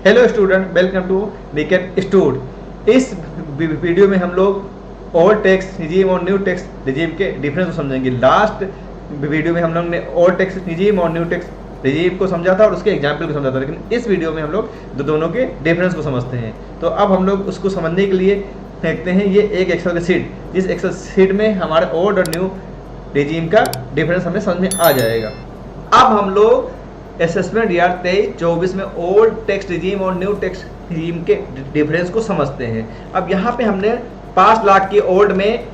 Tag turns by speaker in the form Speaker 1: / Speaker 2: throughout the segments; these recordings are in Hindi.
Speaker 1: हेलो स्टूडेंट, वेलकम टू नीकेट स्टूड। इस वीडियो में हम लोग ओल्ड टैक्स रिजीम और न्यू टैक्स रिजीम के डिफरेंस को समझेंगे। लास्ट वीडियो में हम लोग ने ओल्ड टैक्स रिजीम और न्यू टैक्स रिजीम को समझा था और उसके एग्जाम्पल को समझा था, लेकिन इस वीडियो में हम लोग दोनों के डिफरेंस को समझते हैं। तो अब हम लोग उसको समझने के लिए देखते हैं ये एक एक्सेल की शीट, जिस एक्सेल शीट में हमारे ओल्ड और न्यू रिजीम का डिफरेंस हमें समझ में आ जाएगा। अब हम लोग असेसमेंट ईयर 23-24 में ओल्ड टैक्स रिजीम और न्यू टैक्स रिजीम के डिफरेंस को समझते हैं। अब यहाँ पे हमने 5 लाख की ओल्ड में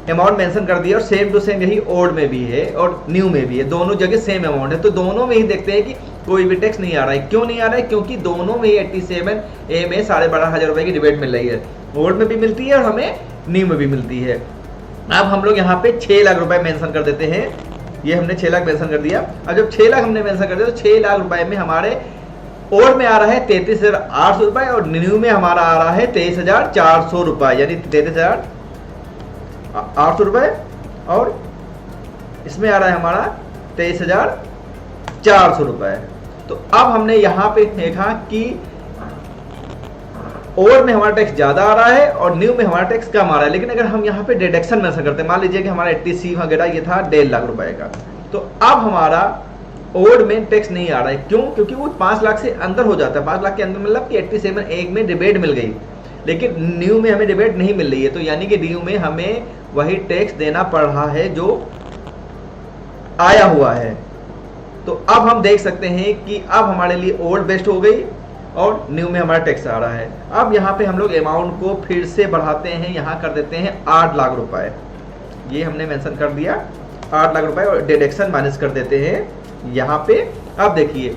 Speaker 1: अमाउंट मेंशन कर दिया और सेम टू सेम यही ओल्ड में भी है और न्यू में भी है, दोनों जगह सेम अमाउंट है। तो दोनों में ही देखते हैं कि कोई भी टैक्स नहीं आ रहा है। क्यों नहीं आ रहा है? क्योंकि दोनों में ही 87A में 12,500 रुपए की रिबेट मिल रही है, ओल्ड में भी मिलती है और हमें न्यू में भी मिलती है। अब हम लोग यहाँ पे 6 लाख रुपए मेंशन कर देते हैं। ये हमने 6 लाख मेंशन कर दिया। अब जब 6 लाख हमने मेंशन कर दिया तो 6 लाख रुपए में हमारे ओल्ड में आ रहा है 33,800 रुपए और न्यू में हमारा आ रहा है 23,400 रुपए, यानी 33,800 रुपए और इसमें आ रहा है हमारा 23,400 रुपए। तो अब हमने यहाँ पे देखा कि ओल्ड में हमारा टैक्स ज्यादा आ रहा है और न्यू में हमारा टैक्स कम आ रहा है। लेकिन अगर हम यहाँ पे डिडक्शन मेंशन करते हैं, मान लीजिए कि हमारा 80C वगैरह ये था 1.5 लाख रुपए का, तो अब हमारा ओल्ड में टैक्स नहीं आ रहा है। क्यों? क्योंकि वो 5 लाख से अंदर हो जाता है। 5 लाख के अंदर मतलब कि 87A में रिबेट मिल गई, लेकिन न्यू में हमें रिबेट नहीं मिल रही है। तो यानी कि न्यू में हमें वही टैक्स देना पड़ रहा है जो आया हुआ है। तो अब हम देख सकते हैं कि अब हमारे लिए ओल्ड बेस्ट हो गई और न्यू में हमारा टैक्स आ रहा है। अब यहाँ पे हम लोग अमाउंट को फिर से बढ़ाते हैं, यहाँ कर देते हैं 8 लाख रुपए। ये हमने मेंशन कर दिया 8 लाख रुपए और डिडक्शन माइनस कर देते हैं यहाँ पे। अब देखिए,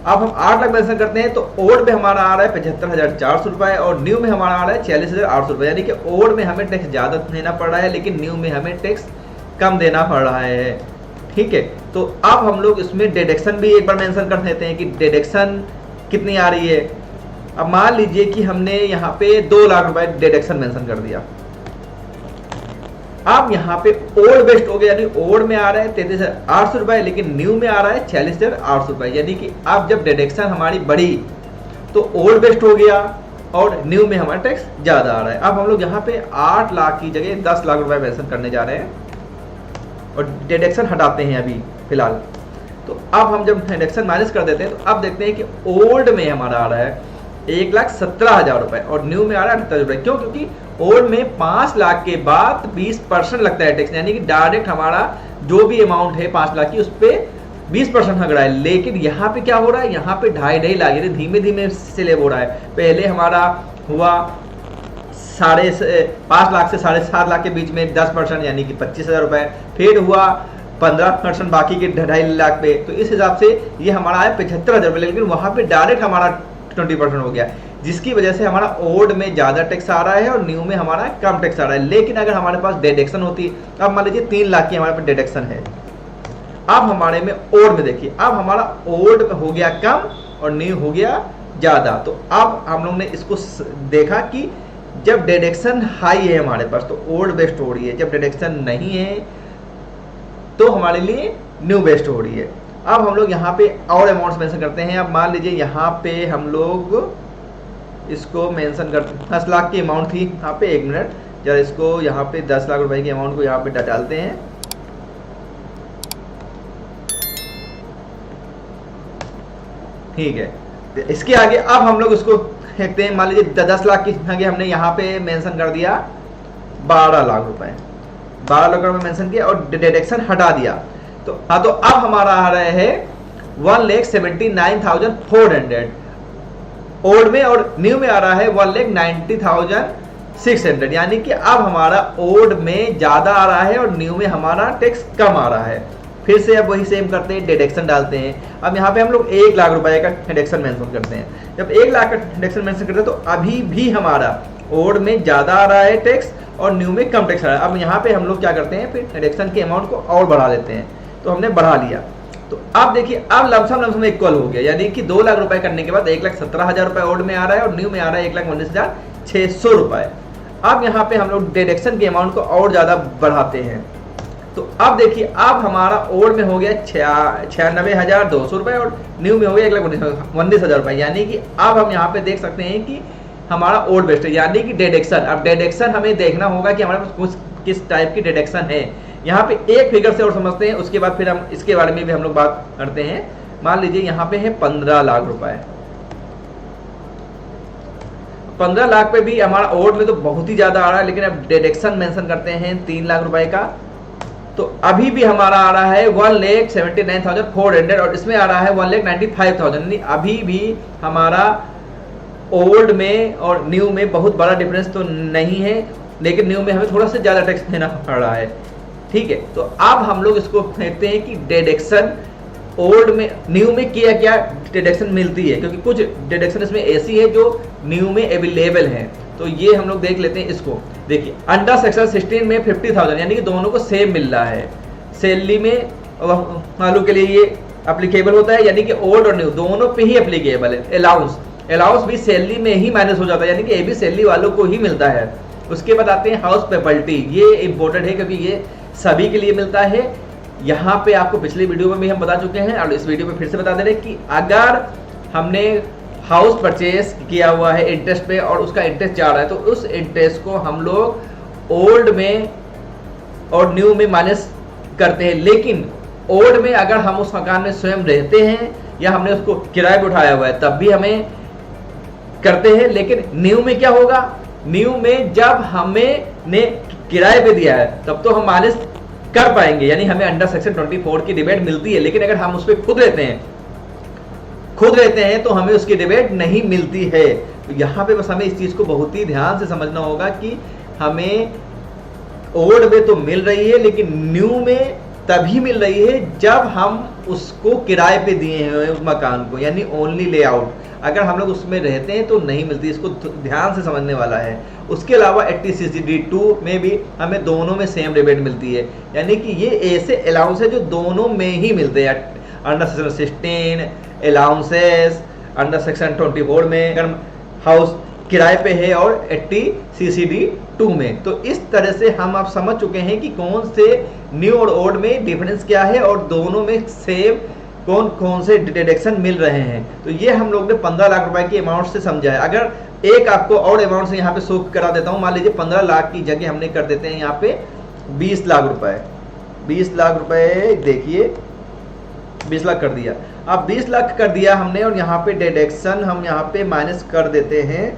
Speaker 1: अब हम 8 लाख मेंशन करते हैं तो ओल्ड में हमारा आ रहा है 75,400 रुपए और न्यू में हमारा आ रहा है 46,800 रुपए। यानी कि ओल्ड में हमें टैक्स ज़्यादा देना पड़ रहा है, लेकिन न्यू में हमें टैक्स कम देना पड़ रहा है। ठीक है, तो अब हम लोग इसमें डिडक्शन भी एक बार मेंशन कर देते हैं कि डिडक्शन कितनी आ रही है। अब मान लीजिए कि हमने यहाँ पे 2 लाख रुपए डिडक्शन मेंशन कर दिया। अब यहाँ पे ओल्ड बेस्ट हो गया, यानी ओल्ड में आ रहा है 33,800 रुपए, लेकिन न्यू में आ रहा है 46,800 रुपए। यानी कि अब जब डिडक्शन हमारी बढ़ी तो ओल्ड बेस्ट हो गया और न्यू में हमारा टैक्स ज्यादा आ रहा है। अब हम लोग यहाँ पे 8 लाख की जगह 10 लाख रुपए मेंशन करने जा रहे हैं और डिडक्शन हटाते हैं अभी फिलहाल। तो अब हम जब डिडक्शन माइनस कर देते हैं तो अब देखते हैं कि ओल्ड में हमारा आ रहा है 1,17,000 रुपए और न्यू में आ रहा है 78 रुपए। क्यों? क्योंकि ओल्ड में 5 लाख के बाद 20% लगता है टैक्स, यानी कि डायरेक्ट हमारा जो भी अमाउंट है 5 लाख की उस पर 20% लग रहा है। लेकिन यहाँ पे क्या हो रहा है, यहाँ पे 2.5 लाख यानी धीमे धीमे स्लैब हो रहा है। पहले हमारा हुआ 5 लाख से 7.5 लाख के बीच में 10% यानी कि 25,000 रुपए, फिर हुआ 15% बाकी के 2.5 लाख पे। तो इस हिसाब से ये हमारा है 75,000 रुपए, लेकिन वहां पे डायरेक्ट हमारा 20% हो गया, जिसकी वजह से हमारा ओल्ड में ज्यादा टैक्स आ रहा है और न्यू में हमारा कम टैक्स आ रहा है। लेकिन अगर हमारे पास डिडक्शन होती, अब मान लीजिए 3 लाख की हमारे पास डिडक्शन है, अब हमारे में ओल्ड में देखिए, अब हमारा ओल्ड हो गया कम और न्यू हो गया ज्यादा। तो अब हम लोग ने इसको देखा कि जब डिडक्शन हाई है हमारे पास तो ओल्ड बेस्ट हो रही है, जब डिडक्शन नहीं है तो हमारे लिए न्यू बेस्ट हो रही है। अब हम लोग यहाँ पे और अमाउंट्स मेंशन करते हैं। अब मान लीजिए यहाँ पे हम लोग इसको मेंशन करते हैं, 10 लाख की अमाउंट थी यहाँ पे। 1 मिनट जरा, इसको यहाँ पे 10 लाख रुपए की अमाउंट को यहाँ पे डालते हैं। ठीक है, इसके आगे अब हम लोग इसको देखते हैं। मान लीजिए 10 लाख की आगे हमने यहाँ पे मेंशन कर दिया 12 लाख रुपए, 12 लाख रुपए मेंशन किया और डिडक्शन हटा दिया। तो हाँ, तो अब हमारा आ रहा है 1,79,400 ओल्ड में और न्यू में आ रहा है 1,90,600। यानी कि अब हमारा ओल्ड में ज्यादा आ रहा है और न्यू में हमारा टैक्स कम आ रहा है। फिर से अब वही सेम करते हैं, डिडक्शन डालते हैं। अब यहाँ पे हम लोग 1 लाख रुपए का डिडक्शन मेंशन करते हैं। जब 1 लाख का डिडक्शन मेंशन करते हैं तो अभी भी हमारा ओल्ड में ज्यादा आ रहा है टैक्स और न्यू में कम टैक्स आ रहा है। अब यहाँ पे हम लोग क्या करते हैं, फिर डिडक्शन के अमाउंट को और बढ़ा देते हैं। तो हमने बढ़ा लिया, तो अब देखिए अब लमसम इक्वल हो गया, यानी कि 2 लाख रुपए करने के बाद 1,17,000 रुपए ओल्ड में आ रहा है और न्यू में आ रहा है 1,19,600 रुपए। अब यहाँ पे हम लोग डिडक्शन के अमाउंट को और ज्यादा बढ़ाते हैं। तो अब देखिए, अब हमारा ओल्ड में हो गया 96,200 रुपए और न्यू में हो गया 1,19,000 रुपए। यानी कि अब हम यहाँ पे देख सकते हैं कि हमारा ओल्ड बेस्ट है, यानी कि डिडक्शन। अब डिडक्शन हमें देखना होगा कि हमारे पास किस टाइप की डिडक्शन है। यहाँ पे एक फिगर से और समझते हैं, उसके बाद फिर हम इसके बारे में भी हम लोग बात करते हैं। मान लीजिए यहाँ पे है 15 लाख रुपए। 15 लाख पे भी हमारा ओल्ड में तो बहुत ही ज्यादा आ रहा है, लेकिन अब डिडक्शन मेंशन करते हैं 3 लाख रुपए का, तो अभी भी हमारा आ रहा है 1,79,400 और इसमें आ रहा है 1,95,000। यानी अभी भी हमारा ओल्ड में और न्यू में बहुत बड़ा डिफरेंस तो नहीं है, लेकिन न्यू में हमें थोड़ा सा ज्यादा टैक्स देना पड़ रहा है। ठीक है, तो अब हम लोग इसको देखते हैं कि डिडक्शन ओल्ड में न्यू में क्या क्या डिडक्शन मिलती है, क्योंकि कुछ डिडक्शन इसमें ऐसी है जो न्यू में अवेलेबल है। तो ये हम लोग देख लेते हैं इसको। देखिए, अंडर सेक्शन 16 में 50,000, यानी कि दोनों को सेम मिल रहा है। सैलरी में मालूम के लिए ये एप्लीकेबल होता है, यानी कि ओल्ड और न्यू दोनों पे ही एप्लीकेबल है। अलाउंस भी सैलरी में ही माइनस हो जाता है, यानी कि ये भी सैलरी वालों को ही मिलता है। उसके बाद आते हैं हाउस पेनल्टी। ये इंपॉर्टेंट है क्योंकि ये सभी के लिए मिलता है। यहाँ पे आपको पिछले वीडियो में भी हम बता चुके हैं और इस वीडियो में फिर से बता दे रहे हैं कि अगर हमने हाउस परचेज किया हुआ है इंटरेस्ट पे और उसका इंटरेस्ट जा रहा है, तो उस इंटरेस्ट को हम लोग ओल्ड में और न्यू में माइनस करते हैं। लेकिन ओल्ड में अगर हम उस मकान में स्वयं रहते हैं या हमने उसको किराए पे उठाया हुआ है तब भी हमें करते हैं। लेकिन न्यू में क्या होगा, न्यू में जब हमें ने किराए पे दिया है तब तो हम माइनस कर पाएंगे, यानी हमें अंडर सेक्शन 24 की डिबेट मिलती है। लेकिन अगर हम उस पर खुद रहते हैं तो हमें उसकी डिबेट नहीं मिलती है। तो यहाँ पे बस हमें इस चीज को बहुत ही ध्यान से समझना होगा कि हमें ओल्ड में तो मिल रही है, लेकिन न्यू में तभी मिल रही है जब हम उसको किराए पे दिए हैं उस मकान को, यानी ओनली लेआउट। अगर हम लोग उसमें रहते हैं तो नहीं मिलती, इसको ध्यान से समझने वाला है। उसके अलावा 80CCD2 में भी हमें दोनों में सेम रिबेट मिलती है, यानी कि ये ऐसे अलाउंस है जो दोनों में ही मिलते हैं। Under section 16 allowances, under section 24 में अगर हाउस किराए पे है और 80CCD2 में। तो इस तरह से हम आप समझ चुके हैं कि कौन से न्यू और ओल्ड में डिफरेंस क्या है और दोनों में सेम कौन कौन से डिडक्शन मिल रहे हैं। तो ये हम लोग ने 15 लाख रुपए की अमाउंट से समझा है। अगर एक आपको और अमाउंट से यहाँ पे शो करा देता हूँ, मान लीजिए 15 लाख की जगह हमने कर देते हैं यहाँ पे 20 लाख रुपए। 20 लाख रुपए देखिए, 20 लाख कर दिया। अब 20 लाख कर दिया हमने और यहाँ पे डिडक्शन हम यहाँ पे माइनस कर देते हैं।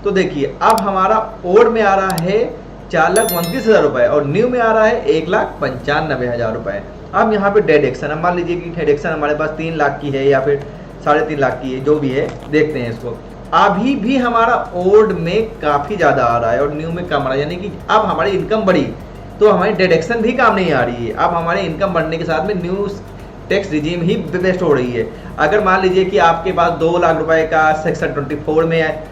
Speaker 1: तो देखिए, अब हमारा ओल्ड में आ रहा है 4,29,000 रुपए और न्यू में आ रहा है 1,95,000 रुपए। अब यहाँ पे डिडक्शन, अब मान लीजिए कि डिडक्शन हमारे पास 3 लाख की है या फिर 3.5 लाख की है, जो भी है देखते हैं इसको। अभी भी हमारा ओल्ड में काफी ज्यादा आ रहा है और न्यू में कम आ रहा है, यानी कि अब हमारी इनकम बढ़ी तो हमारी डिडक्शन भी काम नहीं आ रही है। अब हमारे इनकम बढ़ने के साथ में न्यू टैक्स रिजीम ही बेस्ट हो रही है। अगर मान लीजिए कि आपके पास 2 लाख रुपए का सेक्शन 24 में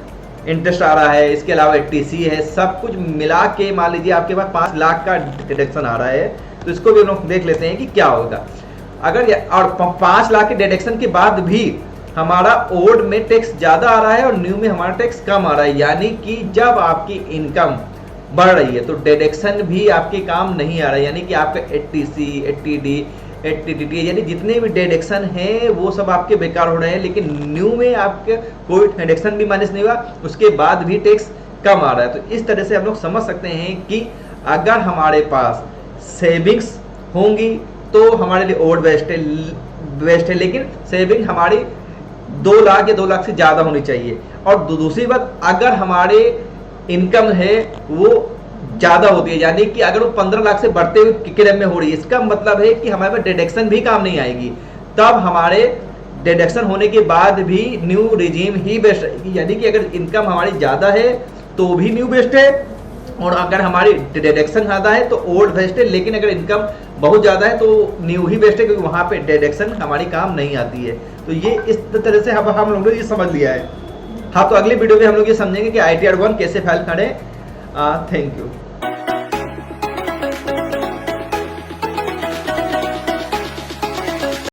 Speaker 1: इंटरेस्ट आ रहा है, इसके अलावा 80C है, सब कुछ मिला के मान लीजिए आपके पास 5 लाख का डिडक्शन आ रहा है, तो इसको भी हम लोग देख लेते हैं कि क्या होगा। अगर और 5 लाख के डिडक्शन के बाद भी हमारा ओल्ड में टैक्स ज्यादा आ रहा है और न्यू में हमारा टैक्स कम आ रहा है, यानी कि जब आपकी इनकम बढ़ रही है तो डिडक्शन भी आपके काम नहीं आ रहा है, यानी कि आपका 80C, 80D, 80DT यानी जितने भी डिडक्शन हैं वो सब आपके बेकार हो रहे हैं। लेकिन न्यू में आपके कोई डिडक्शन भी माइनस नहीं हुआ, उसके बाद भी टैक्स कम आ रहा है। तो इस तरह से हम लोग समझ सकते हैं कि अगर हमारे पास सेविंग्स होंगी तो हमारे लिए ओल्ड बेस्ट है, लेकिन सेविंग हमारी 2 लाख या 2 लाख से ज्यादा होनी चाहिए। और दूसरी बात, अगर हमारे इनकम है वो ज्यादा होती है, यानी कि अगर वो 15 लाख से बढ़ते हुए क्रम में हो रही है, इसका मतलब है कि हमारे पास डिडक्शन भी काम नहीं आएगी। तब हमारे डिडक्शन होने के बाद भी न्यू रिजीम ही बेस्ट रहेगी, यानी कि अगर इनकम हमारी ज्यादा है तो भी न्यू बेस्ट है और अगर हमारी डिडक्शन ज्यादा है तो ओल्ड बेस्ट है। लेकिन अगर इनकम बहुत ज्यादा है तो न्यू ही बेस्ट है, क्योंकि वहां पे डिडक्शन हमारी काम नहीं आती है। तो ये इस तरह से हम लोगों ने ये समझ लिया है। हाँ, तो अगली वीडियो में हम लोग ये समझेंगे कि ITR 1 कैसे फाइल करें। Thank you.